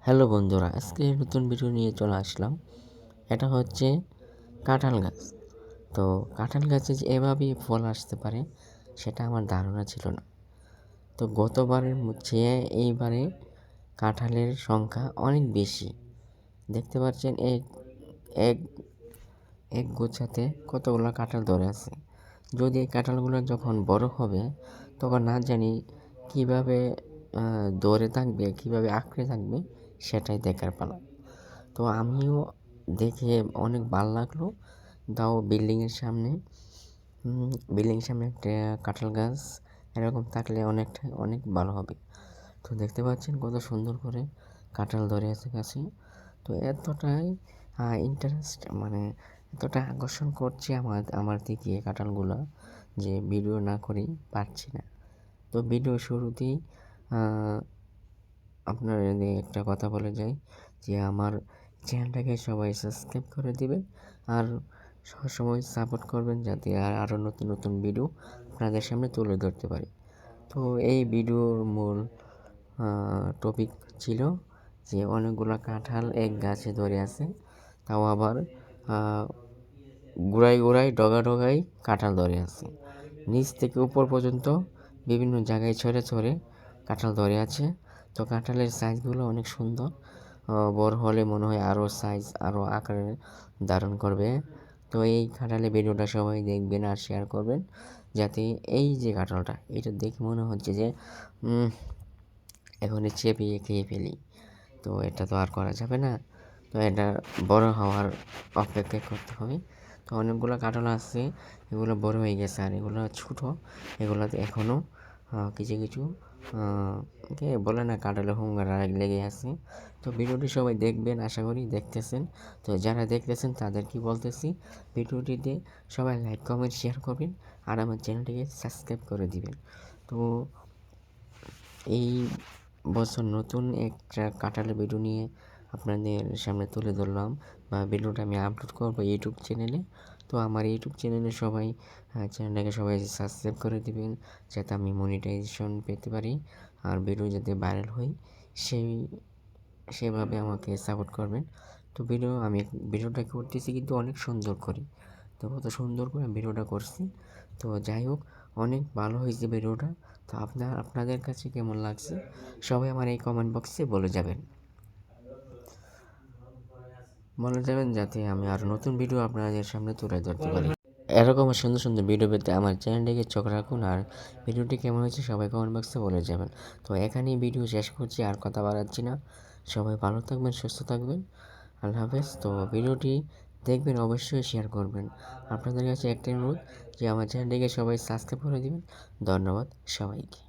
Hello বন্ধুরা, আজকে নতুন ভিডিও নিয়ে চলে আসলাম। এটা হচ্ছে কাঁঠাল গাছ। তো কাঁঠাল গাছে যে এভাবেই ফল আসতে পারে সেটা আমার ধারণা ছিল না। তো গতবারের চেয়ে এইবারে কাঁঠালের সংখ্যা অনেক বেশি। দেখতে পাচ্ছেন এক এক এক গোছাতে কতগুলো কাঁঠাল ধরে আছে। যদি এই কাঁঠালগুলো যখন বড় হবে তখন না জানি কীভাবে ধরে থাকবে, কীভাবে আঁকড়ে থাকবে সেটাই দেখার পালা। তো আমিও দেখে অনেক ভালো লাগলো। তাও বিল্ডিংয়ের সামনে একটা কাঁঠাল গাছ এরকম থাকলে অনেক ভালো হবে। তো দেখতে পাচ্ছেন কত সুন্দর করে কাঁঠাল ধরে আছে গাছে। তো এতটাই ইন্টারেস্ট এতটা আকর্ষণ করছে আমার দিকে কাঁঠালগুলো যে ভিডিও না করেই পারছি না। তো ভিডিও শুরুতেই আপনার একটা কথা বলে যাই যে আমার চ্যানেলটাকে সবাই সাবস্ক্রাইব করে দিবেন আর সবসময় সাপোর্ট করবেন যাতে আরও নতুন নতুন ভিডিও আপনাদের সামনে তুলে ধরতে পারি। তো এই ভিডিওর মূল টপিক ছিল যে অনেকগুলো কাঁঠাল এক গাছে ধরে আছে, তাও আবার গোড়ায় ডগায় কাঁঠাল ধরে আছে। নিচ থেকে উপর পর্যন্ত বিভিন্ন জায়গায় ছড়ে কাঁঠাল ধরে আছে। তো কাঁঠালের সাইজগুলো অনেক সুন্দর, বড় হলে মনে হয় আরও আকারে ধারণ করবে। তো এই কাঁঠালের ভিডিওটা সবাই দেখবেন আর শেয়ার করবেন যাতে এই যে কাঁঠালটা এটা দেখে মনে হচ্ছে যে এখনই চেপিয়ে খেয়ে ফেলি। তো এটা তো আর করা যাবে না, তো এটা বড় হওয়ার অপেক্ষা করতে হবে। তো অনেকগুলো কাঁঠাল আছে, এগুলো বড় হয়ে গেছে আর এগুলো ছোটো, এগুলোতে এখনও কিছু বলে না কাঁঠালের হুঙ্গার লেগে আছে। তো ভিডিওটি সবাই দেখবেন, আশা করি দেখতেছেন। তো যারা দেখতেছেন তাদের কি বলতেছি, ভিডিওটিতে সবাই লাইক কমেন্ট শেয়ার করবেন আর আমার চ্যানেলটিকে সাবস্ক্রাইব করে দিবেন। তো এই বছর নতুন একটা কাঁঠালের ভিডিও নিয়ে আপনাদের সামনে তুলে ধরলাম, বা ভিডিওটা আমি আপলোড করবো ইউটিউব চ্যানেলে। তো আমার ইউটিউব চ্যানেলে চ্যানেলটাকে সবাই সাবস্ক্রাইব করে দিবেন যাতে আমি মনিটাইজেশন পেতে পারি আর ভিডিও যাতে ভাইরাল হয় সেভাবে আমাকে সাপোর্ট করবেন। তো আমি ভিডিওটা করতেছি কিন্তু অনেক সুন্দর করি, তো কত সুন্দর করে ভিডিওটা করছি। তো যাই হোক, অনেক ভালো হয়েছে ভিডিওটা। তো আপনাদের কাছে কেমন লাগছে সবাই আমার এই কমেন্ট বক্সে বলে যাবেন যাতে আমি আরও নতুন ভিডিও আপনাদের সামনে তুলে ধরতে পারি। এরকম সুন্দর সুন্দর ভিডিও পেতে আমার চ্যানেলটিকে চোখ রাখুন আর ভিডিওটি কেমন হয়েছে সবাই কমেন্ট বক্সে বলে যাবেন। তো এখানেই ভিডিও শেষ করছি, আর কথা বাড়াচ্ছি না। সবাই ভালো থাকবেন, সুস্থ থাকবেন, আল্লাহ হাফেজ। তো ভিডিওটি দেখবেন, অবশ্যই শেয়ার করবেন। আপনাদের কাছে একটাই অনুরোধ যে আমার চ্যানেলটিকে সবাই সাবস্ক্রাইব করে দিবেন। ধন্যবাদ সবাইকে।